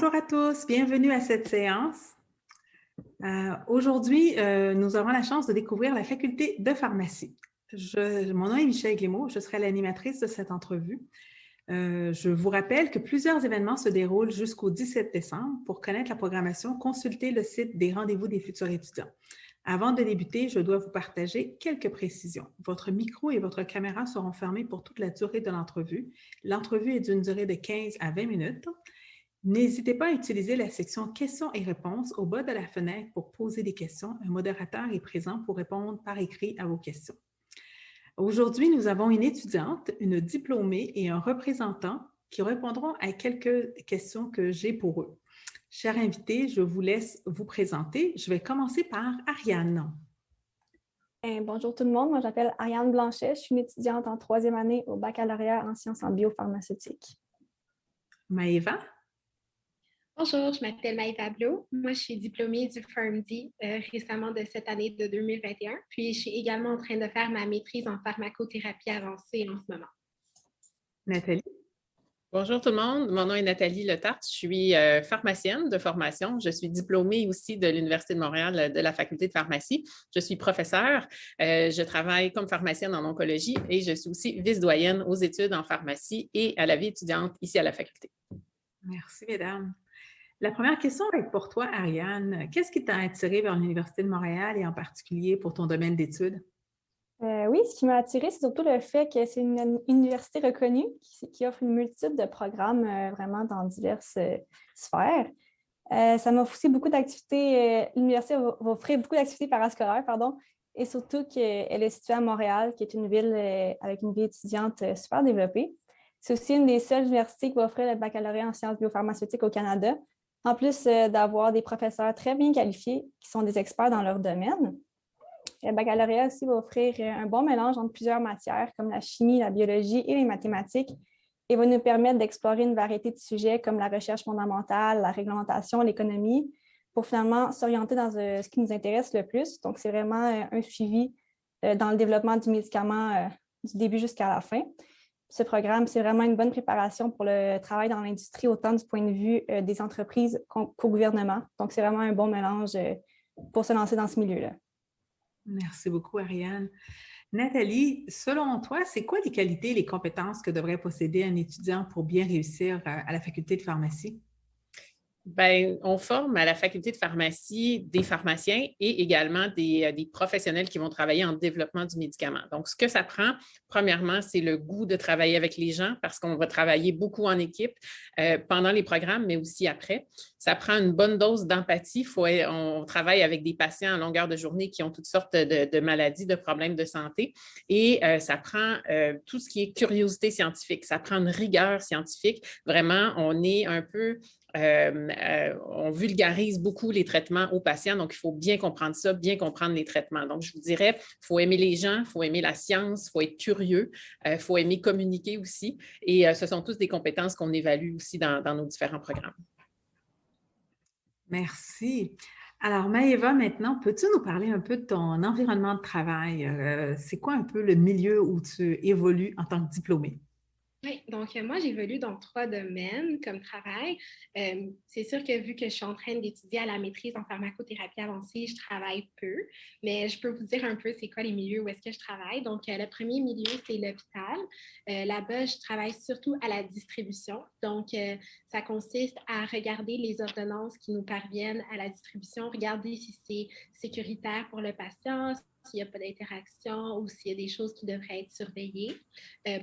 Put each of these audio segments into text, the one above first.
Bonjour à tous, bienvenue à cette séance. Aujourd'hui, nous aurons la chance de découvrir la faculté de pharmacie. Mon nom est Michèle Glémaud, je serai l'animatrice de cette entrevue. Je vous rappelle que plusieurs événements se déroulent jusqu'au 17 décembre. Pour connaître la programmation, consultez le site des rendez-vous des futurs étudiants. Avant de débuter, je dois vous partager quelques précisions. Votre micro et votre caméra seront fermés pour toute la durée de l'entrevue. L'entrevue est d'une durée de 15 à 20 minutes. N'hésitez pas à utiliser la section questions et réponses au bas de la fenêtre pour poser des questions. Un modérateur est présent pour répondre par écrit à vos questions. Aujourd'hui, nous avons une étudiante, une diplômée et un représentant qui répondront à quelques questions que j'ai pour eux. Chers invités, je vous laisse vous présenter. Je vais commencer par Ariane. Bonjour tout le monde, moi j'appelle Ariane Blanchet, je suis une étudiante en 3e année au baccalauréat en sciences en biopharmaceutique. Maëva. Bonjour, je m'appelle Maëva Blot. Moi, je suis diplômée du PharmD récemment de cette année de 2021. Puis, je suis également en train de faire ma maîtrise en pharmacothérapie avancée en ce moment. Nathalie. Bonjour tout le monde, mon nom est Nathalie Letarte, je suis pharmacienne de formation. Je suis diplômée aussi de l'Université de Montréal de la faculté de pharmacie. Je suis professeure, je travaille comme pharmacienne en oncologie et je suis aussi vice-doyenne aux études en pharmacie et à la vie étudiante ici à la faculté. Merci, mesdames. La première question va être pour toi, Ariane. Qu'est-ce qui t'a attiré vers l'Université de Montréal et en particulier pour ton domaine d'études? Oui, ce qui m'a attirée, c'est surtout le fait que c'est une université reconnue qui offre une multitude de programmes vraiment dans diverses sphères. Ça m'offre aussi beaucoup d'activités. L'université va offrir beaucoup d'activités parascolaires, et surtout qu'elle est située à Montréal, qui est une ville avec une vie étudiante super développée. C'est aussi une des seules universités qui va offrir le baccalauréat en sciences biopharmaceutiques au Canada, en plus d'avoir des professeurs très bien qualifiés qui sont des experts dans leur domaine. Le baccalauréat aussi va offrir un bon mélange entre plusieurs matières comme la chimie, la biologie et les mathématiques et va nous permettre d'explorer une variété de sujets comme la recherche fondamentale, la réglementation, l'économie, pour finalement s'orienter dans ce qui nous intéresse le plus. Donc, c'est vraiment un suivi dans le développement du médicament du début jusqu'à la fin. Ce programme, c'est vraiment une bonne préparation pour le travail dans l'industrie, autant du point de vue des entreprises qu'au gouvernement. Donc, c'est vraiment un bon mélange pour se lancer dans ce milieu-là. Merci beaucoup, Ariane. Nathalie, selon toi, c'est quoi les qualités et les compétences que devrait posséder un étudiant pour bien réussir à la faculté de pharmacie? Bien, on forme à la faculté de pharmacie des pharmaciens et également des professionnels qui vont travailler en développement du médicament. Donc, ce que ça prend, premièrement, c'est le goût de travailler avec les gens parce qu'on va travailler beaucoup en équipe pendant les programmes, mais aussi après. Ça prend une bonne dose d'empathie. On travaille avec des patients à longueur de journée qui ont toutes sortes de maladies, de problèmes de santé. Et ça prend tout ce qui est curiosité scientifique. Ça prend une rigueur scientifique. Vraiment, on est un peu... on vulgarise beaucoup les traitements aux patients, donc il faut bien comprendre ça, bien comprendre les traitements. Donc, je vous dirais, il faut aimer les gens, il faut aimer la science, il faut être curieux, il faut aimer communiquer aussi. Et ce sont tous des compétences qu'on évalue aussi dans nos différents programmes. Merci. Alors, Maëva, maintenant, peux-tu nous parler un peu de ton environnement de travail? C'est quoi un peu le milieu où tu évolues en tant que diplômée? Oui, donc moi, j'évolue dans 3 domaines comme travail. C'est sûr que vu que je suis en train d'étudier à la maîtrise en pharmacothérapie avancée, je travaille peu, mais je peux vous dire un peu c'est quoi les milieux où est-ce que je travaille. Donc, le premier milieu, c'est l'hôpital. Là-bas, je travaille surtout à la distribution. Donc, ça consiste à regarder les ordonnances qui nous parviennent à la distribution, regarder si c'est sécuritaire pour le patient, s'il n'y a pas d'interaction ou s'il y a des choses qui devraient être surveillées.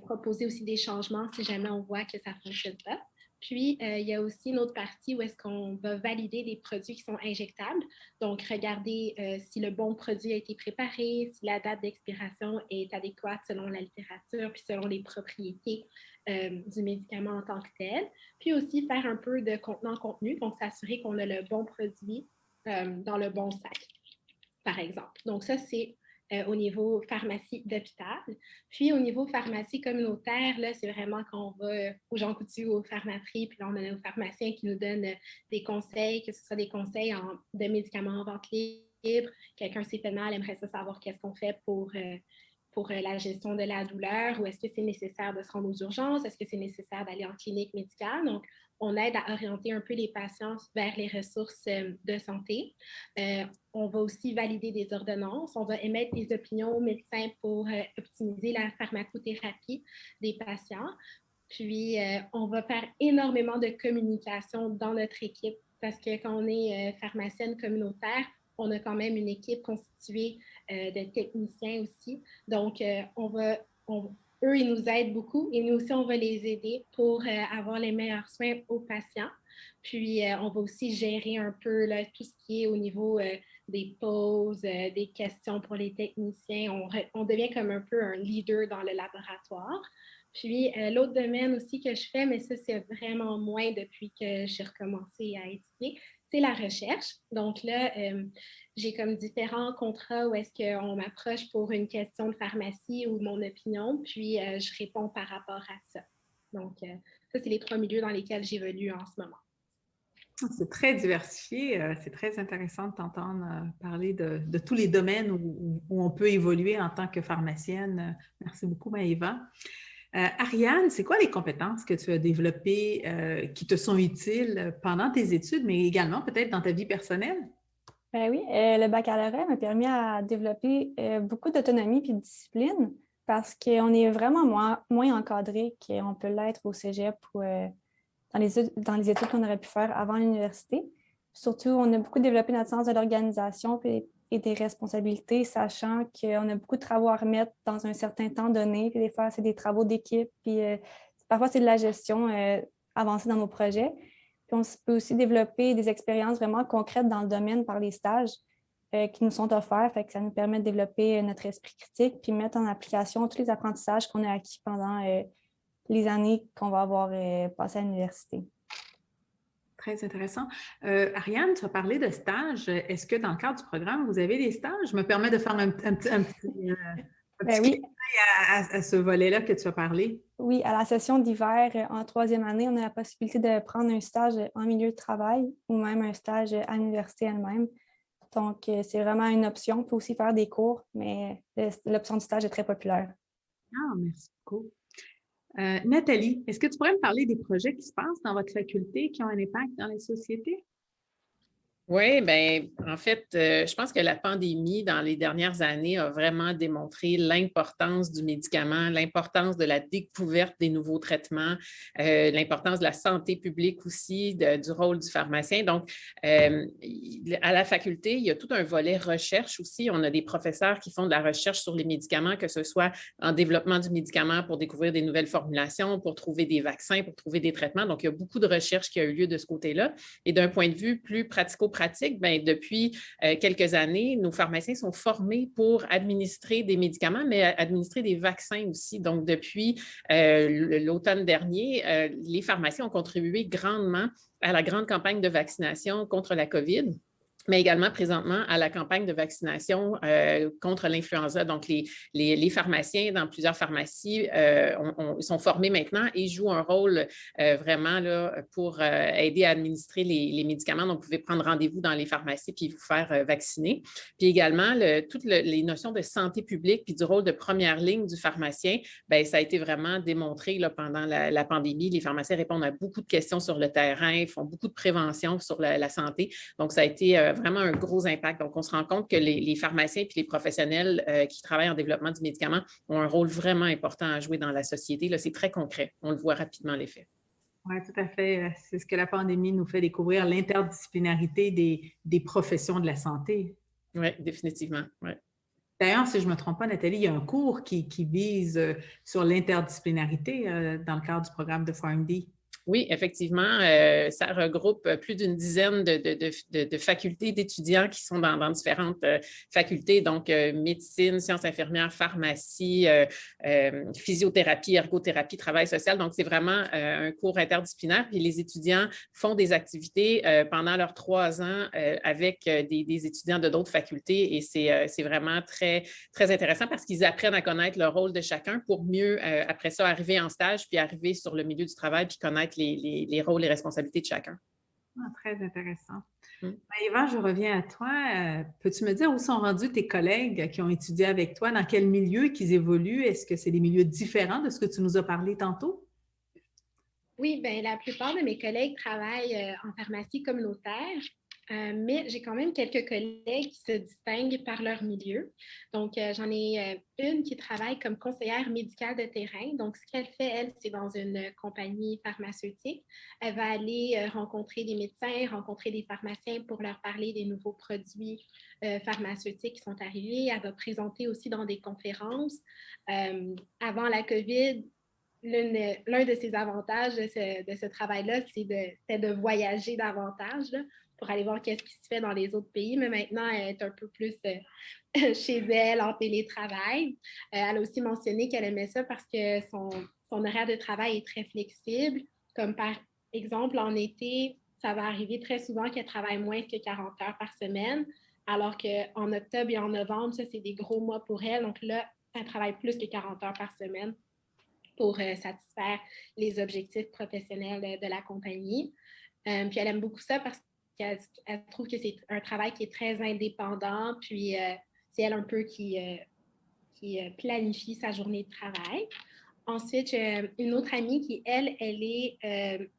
Proposer aussi des changements si jamais on voit que ça ne fonctionne pas. Puis, il y a aussi une autre partie où est-ce qu'on va valider des produits qui sont injectables. Donc, regarder si le bon produit a été préparé, si la date d'expiration est adéquate selon la littérature puis selon les propriétés du médicament en tant que tel. Puis aussi, faire un peu de contenant-contenu, donc s'assurer qu'on a le bon produit dans le bon sac, par exemple. Donc, ça, c'est au niveau pharmacie d'hôpital. Puis, au niveau pharmacie communautaire, là, c'est vraiment quand on va aux Jean Coutu, aux pharmacies, puis là, on a nos pharmaciens qui nous donnent des conseils, que ce soit des conseils de médicaments en vente libre. Quelqu'un s'est fait mal, aimerait ça savoir qu'est-ce qu'on fait pour pour la gestion de la douleur ou est-ce que c'est nécessaire de se rendre aux urgences? Est-ce que c'est nécessaire d'aller en clinique médicale? Donc, on aide à orienter un peu les patients vers les ressources de santé. On va aussi valider des ordonnances. On va émettre des opinions aux médecins pour optimiser la pharmacothérapie des patients. Puis, on va faire énormément de communication dans notre équipe parce que quand on est pharmacienne communautaire, on a quand même une équipe constituée de techniciens aussi. Donc, eux, ils nous aident beaucoup et nous aussi, on va les aider pour avoir les meilleurs soins aux patients. Puis, on va aussi gérer un peu là, tout ce qui est au niveau des pauses, des questions pour les techniciens. On devient comme un peu un leader dans le laboratoire. Puis, l'autre domaine aussi que je fais, mais ça, c'est vraiment moins depuis que j'ai recommencé à étudier, c'est la recherche. Donc là, j'ai comme différents contrats où est-ce qu'on m'approche pour une question de pharmacie ou mon opinion, puis je réponds par rapport à ça. Donc, ça, c'est les 3 milieux dans lesquels j'évolue en ce moment. C'est très diversifié. C'est très intéressant de t'entendre parler de tous les domaines où on peut évoluer en tant que pharmacienne. Merci beaucoup, Maëva. Ariane, c'est quoi les compétences que tu as développées qui te sont utiles pendant tes études, mais également peut-être dans ta vie personnelle? Ben oui, le baccalauréat m'a permis à développer beaucoup d'autonomie et de discipline parce qu'on est vraiment moins encadré qu'on peut l'être au cégep ou dans les études qu'on aurait pu faire avant l'université. Surtout, on a beaucoup développé notre sens de l'organisation et des responsabilités, sachant qu'on a beaucoup de travaux à remettre dans un certain temps donné. Puis des fois, c'est des travaux d'équipe, puis parfois, c'est de la gestion avancée dans nos projets. Puis on peut aussi développer des expériences vraiment concrètes dans le domaine par les stages qui nous sont offerts. Fait que ça nous permet de développer notre esprit critique puis mettre en application tous les apprentissages qu'on a acquis pendant les années qu'on va avoir passées à l'université. Très intéressant. Ariane, tu as parlé de stages. Est-ce que dans le cadre du programme, vous avez des stages? Je me permets de faire un petit oui. à ce volet-là que tu as parlé. Oui, à la session d'hiver, en 3e année, on a la possibilité de prendre un stage en milieu de travail ou même un stage à l'université elle-même. Donc, c'est vraiment une option. On peut aussi faire des cours, mais l'option du stage est très populaire. Ah, merci beaucoup. Nathalie, est-ce que tu pourrais me parler des projets qui se passent dans votre faculté qui ont un impact dans les sociétés? Oui, bien, en fait, je pense que la pandémie, dans les dernières années, a vraiment démontré l'importance du médicament, l'importance de la découverte des nouveaux traitements, l'importance de la santé publique aussi, du rôle du pharmacien. Donc, à la faculté, il y a tout un volet recherche aussi. On a des professeurs qui font de la recherche sur les médicaments, que ce soit en développement du médicament pour découvrir des nouvelles formulations, pour trouver des vaccins, pour trouver des traitements. Donc, il y a beaucoup de recherche qui a eu lieu de ce côté-là. Et d'un point de vue plus pratico-pratique, bien, depuis quelques années, nos pharmaciens sont formés pour administrer des médicaments, mais administrer des vaccins aussi. Donc, depuis l'automne dernier, les pharmaciens ont contribué grandement à la grande campagne de vaccination contre la COVID, mais également présentement à la campagne de vaccination contre l'influenza. Donc, les pharmaciens dans plusieurs pharmacies sont formés maintenant et jouent un rôle vraiment là, pour aider à administrer les médicaments. Donc, vous pouvez prendre rendez-vous dans les pharmacies puis vous faire vacciner. Puis également, toutes les notions de santé publique puis du rôle de première ligne du pharmacien, bien, ça a été vraiment démontré là, pendant la pandémie. Les pharmaciens répondent à beaucoup de questions sur le terrain, font beaucoup de prévention sur la santé. Donc, ça a été vraiment un gros impact. Donc, on se rend compte que les pharmaciens et les professionnels qui travaillent en développement du médicament ont un rôle vraiment important à jouer dans la société. Là, c'est très concret. On le voit rapidement, l'effet. Oui, tout à fait. C'est ce que la pandémie nous fait découvrir, l'interdisciplinarité des professions de la santé. Oui, définitivement. Ouais. D'ailleurs, si je ne me trompe pas, Nathalie, il y a un cours qui vise sur l'interdisciplinarité dans le cadre du programme de PharmD. Oui, effectivement, ça regroupe plus d'une dizaine de facultés d'étudiants qui sont dans différentes facultés, donc médecine, sciences infirmières, pharmacie, physiothérapie, ergothérapie, travail social. Donc, c'est vraiment un cours interdisciplinaire. Puis les étudiants font des activités pendant leurs 3 ans avec des étudiants de d'autres facultés et c'est vraiment très, très intéressant parce qu'ils apprennent à connaître le rôle de chacun pour mieux, après ça, arriver en stage puis arriver sur le milieu du travail puis connaître les rôles et responsabilités de chacun. Ah, très intéressant. Maëva, je reviens à toi. Peux-tu me dire où sont rendus tes collègues qui ont étudié avec toi? Dans quel milieu qu'ils évoluent? Est-ce que c'est des milieux différents de ce que tu nous as parlé tantôt? Oui, bien, la plupart de mes collègues travaillent en pharmacie communautaire, mais j'ai quand même quelques collègues qui se distinguent par leur milieu. Donc, j'en ai une qui travaille comme conseillère médicale de terrain. Donc, ce qu'elle fait, elle, c'est dans une compagnie pharmaceutique. Elle va aller rencontrer des médecins, rencontrer des pharmaciens pour leur parler des nouveaux produits pharmaceutiques qui sont arrivés. Elle va présenter aussi dans des conférences. Avant la COVID, l'un de ses avantages de ce travail-là, c'était de voyager davantage là, pour aller voir qu'est-ce qui se fait dans les autres pays. Mais maintenant, elle est un peu plus chez elle en télétravail. Elle a aussi mentionné qu'elle aimait ça parce que son horaire de travail est très flexible. Comme par exemple, en été, ça va arriver très souvent qu'elle travaille moins que 40 heures par semaine, alors qu'en octobre et en novembre, ça, c'est des gros mois pour elle. Donc là, elle travaille plus que 40 heures par semaine pour satisfaire les objectifs professionnels de la compagnie. Puis elle aime beaucoup ça parce qu'elle trouve que c'est un travail qui est très indépendant, puis c'est elle un peu qui planifie sa journée de travail. Ensuite, j'ai une autre amie qui, elle est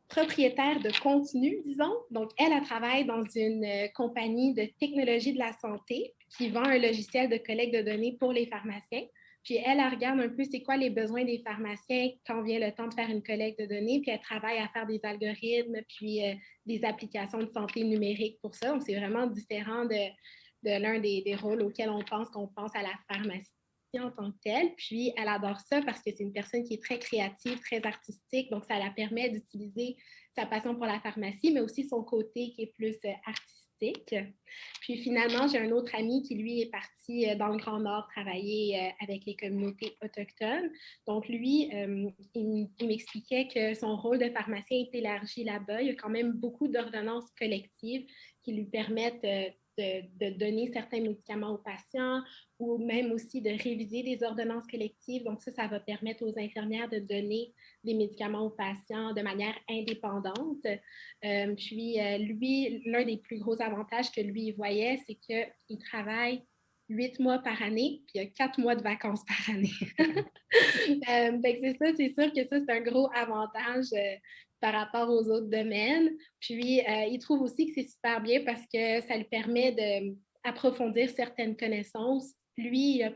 propriétaire de contenu, disons. Donc, elle travaille dans une compagnie de technologie de la santé qui vend un logiciel de collecte de données pour les pharmaciens. Puis elle regarde un peu c'est quoi les besoins des pharmaciens quand vient le temps de faire une collecte de données, puis elle travaille à faire des algorithmes, puis des applications de santé numérique pour ça. Donc, c'est vraiment différent de l'un des rôles auxquels on pense à la pharmacie en tant que telle. Puis, elle adore ça parce que c'est une personne qui est très créative, très artistique. Donc, ça la permet d'utiliser sa passion pour la pharmacie, mais aussi son côté qui est plus artistique. Puis finalement, j'ai un autre ami qui, lui, est parti dans le Grand Nord travailler avec les communautés autochtones. Donc, lui, il m'expliquait que son rôle de pharmacien est élargi là-bas. Il y a quand même beaucoup d'ordonnances collectives qui lui permettent de donner certains médicaments aux patients ou même aussi de réviser des ordonnances collectives. Donc, ça va permettre aux infirmières de donner des médicaments aux patients de manière indépendante. Puis, lui, l'un des plus gros avantages que lui voyait, c'est qu'il travaille 8 mois par année, puis il y a 4 mois de vacances par année. C'est sûr que ça, c'est un gros avantage par rapport aux autres domaines. Puis, il trouve aussi que c'est super bien parce que ça lui permet d'approfondir certaines connaissances. Lui, il n'a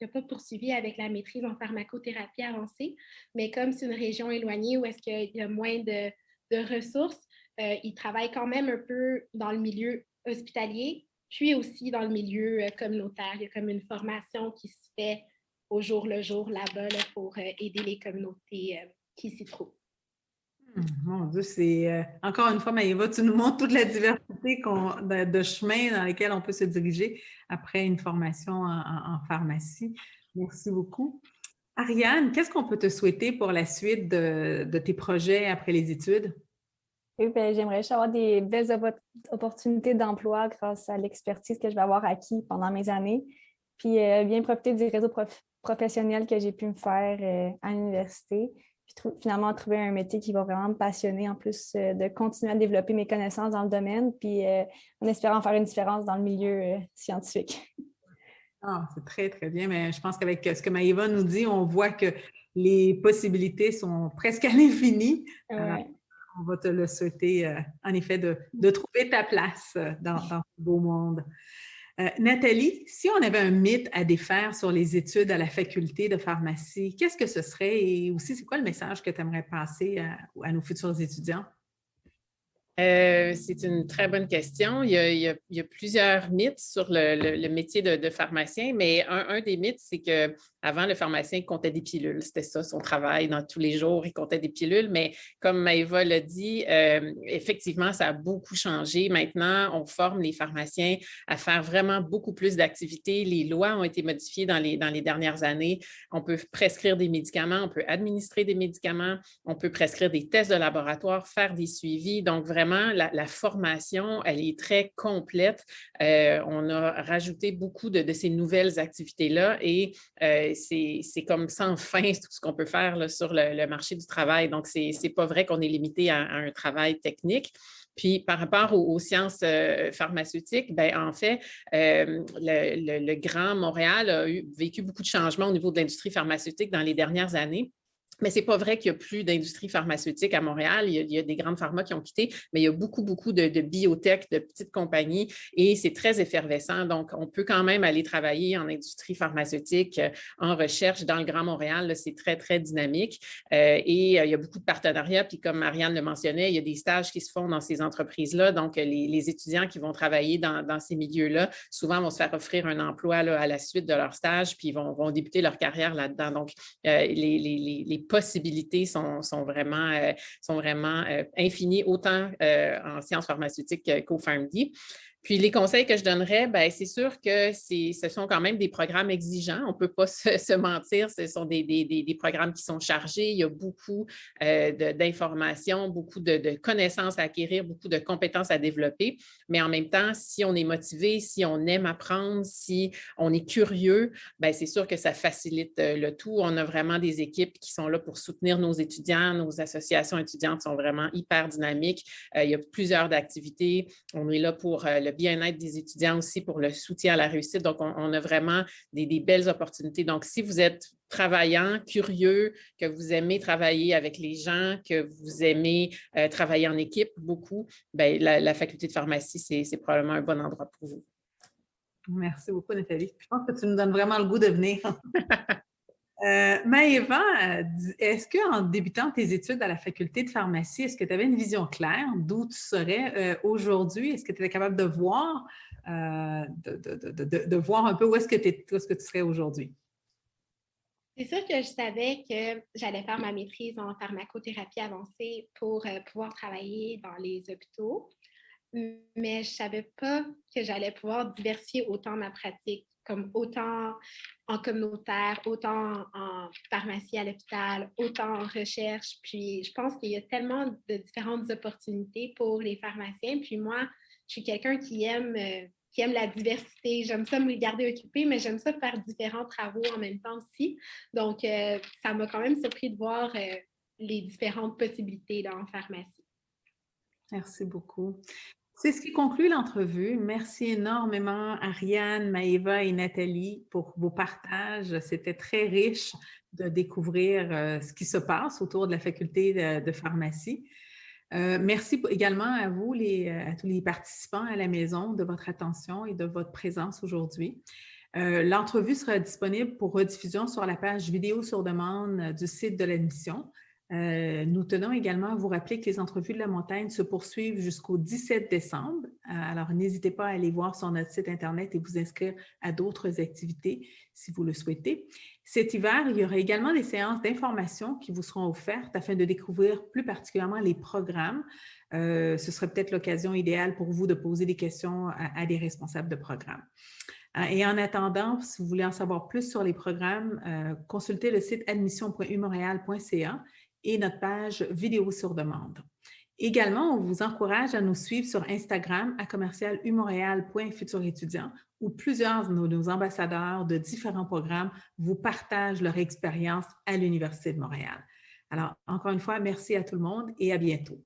pas poursuivi avec la maîtrise en pharmacothérapie avancée, mais comme c'est une région éloignée où est-ce qu'il y a moins de ressources, il travaille quand même un peu dans le milieu hospitalier, puis aussi dans le milieu communautaire. Il y a comme une formation qui se fait au jour le jour là-bas là, pour aider les communautés qui s'y trouvent. Mon Dieu, c'est encore une fois, Maëva, tu nous montres toute la diversité de chemins dans lesquels on peut se diriger après une formation en pharmacie. Merci beaucoup. Ariane, qu'est-ce qu'on peut te souhaiter pour la suite de tes projets après les études? Oui, bien, j'aimerais juste avoir des belles opportunités d'emploi grâce à l'expertise que je vais avoir acquis pendant mes années, puis bien profiter du réseau professionnel que j'ai pu me faire à l'université. Puis finalement trouver un métier qui va vraiment me passionner, en plus de continuer à développer mes connaissances dans le domaine, puis en espérant faire une différence dans le milieu scientifique. Ah, c'est très, très bien. Mais je pense qu'avec ce que Maëva nous dit, on voit que les possibilités sont presque à l'infini. Ouais. On va te le souhaiter, en effet, de trouver ta place dans ce beau monde. Nathalie, si on avait un mythe à défaire sur les études à la faculté de pharmacie, qu'est-ce que ce serait et aussi c'est quoi le message que tu aimerais passer à nos futurs étudiants? C'est une très bonne question. Il y a plusieurs mythes sur le métier de pharmacien, mais un des mythes, c'est qu'avant, le pharmacien comptait des pilules. C'était ça, son travail dans tous les jours, il comptait des pilules. Mais comme Maëva l'a dit, effectivement, ça a beaucoup changé. Maintenant, on forme les pharmaciens à faire vraiment beaucoup plus d'activités. Les lois ont été modifiées dans les dernières années. On peut prescrire des médicaments, on peut administrer des médicaments, on peut prescrire des tests de laboratoire, faire des suivis. Donc, vraiment, la formation, elle est très complète. On a rajouté beaucoup de ces nouvelles activités-là et c'est comme sans fin tout ce qu'on peut faire là, sur le marché du travail. Donc, c'est pas vrai qu'on est limité à un travail technique. Puis, par rapport aux sciences pharmaceutiques, bien, en fait, le Grand Montréal a vécu beaucoup de changements au niveau de l'industrie pharmaceutique dans les dernières années. Mais ce n'est pas vrai qu'il n'y a plus d'industrie pharmaceutique à Montréal. Il y a des grandes pharmas qui ont quitté, mais il y a beaucoup de biotech, de petites compagnies et c'est très effervescent. Donc, on peut quand même aller travailler en industrie pharmaceutique, en recherche dans le Grand Montréal. Là, c'est très, très dynamique et il y a beaucoup de partenariats. Puis, comme Marianne le mentionnait, il y a des stages qui se font dans ces entreprises-là. Donc, les étudiants qui vont travailler dans ces milieux-là, souvent vont se faire offrir un emploi là, à la suite de leur stage, puis ils vont débuter leur carrière là-dedans. Donc, les possibilités sont vraiment infinies, autant en sciences pharmaceutiques qu'au PharmD. Puis, les conseils que je donnerais, bien, c'est sûr que ce sont quand même des programmes exigeants. On ne peut pas se mentir. Ce sont des programmes qui sont chargés. Il y a beaucoup d'informations, beaucoup de connaissances à acquérir, beaucoup de compétences à développer. Mais en même temps, si on est motivé, si on aime apprendre, si on est curieux, bien, c'est sûr que ça facilite le tout. On a vraiment des équipes qui sont là pour soutenir nos étudiants. Nos associations étudiantes sont vraiment hyper dynamiques. Il y a plusieurs activités. On est là pour le bien-être des étudiants aussi, pour le soutien à la réussite. Donc, on a vraiment des belles opportunités. Donc, si vous êtes travaillant, curieux, que vous aimez travailler avec les gens, que vous aimez travailler en équipe beaucoup, bien, la faculté de pharmacie, c'est probablement un bon endroit pour vous. Merci beaucoup, Nathalie. Je pense que tu nous donnes vraiment le goût de venir. Maëva, est-ce qu'en débutant tes études à la faculté de pharmacie, est-ce que tu avais une vision claire d'où tu serais aujourd'hui? Est-ce que tu étais capable de voir, de voir un peu où est-ce que tu serais aujourd'hui? C'est sûr que je savais que j'allais faire ma maîtrise en pharmacothérapie avancée pour pouvoir travailler dans les hôpitaux, mais je ne savais pas que j'allais pouvoir diversifier autant ma pratique, comme autant en communautaire, autant en pharmacie à l'hôpital, autant en recherche. Puis je pense qu'il y a tellement de différentes opportunités pour les pharmaciens. Puis moi, je suis quelqu'un qui aime la diversité. J'aime ça me garder occupée, mais j'aime ça faire différents travaux en même temps aussi. Donc, ça m'a quand même surpris de voir les différentes possibilités là, en pharmacie. Merci beaucoup. C'est ce qui conclut l'entrevue. Merci énormément, Ariane, Maëva et Nathalie, pour vos partages. C'était très riche de découvrir ce qui se passe autour de la faculté de pharmacie. Merci également à vous, à tous les participants à la maison, de votre attention et de votre présence aujourd'hui. L'entrevue sera disponible pour rediffusion sur la page vidéo sur demande du site de l'admission. Nous tenons également à vous rappeler que les entrevues de la montagne se poursuivent jusqu'au 17 décembre. Alors, n'hésitez pas à aller voir sur notre site Internet et vous inscrire à d'autres activités si vous le souhaitez. Cet hiver, il y aura également des séances d'information qui vous seront offertes afin de découvrir plus particulièrement les programmes. Ce serait peut-être l'occasion idéale pour vous de poser des questions à des responsables de programme. Et en attendant, si vous voulez en savoir plus sur les programmes, consultez le site admission.umontréal.ca et notre page vidéo sur demande. Également, on vous encourage à nous suivre sur Instagram à @umontréal.futurétudiant où plusieurs de nos ambassadeurs de différents programmes vous partagent leur expérience à l'Université de Montréal. Alors, encore une fois, merci à tout le monde et à bientôt.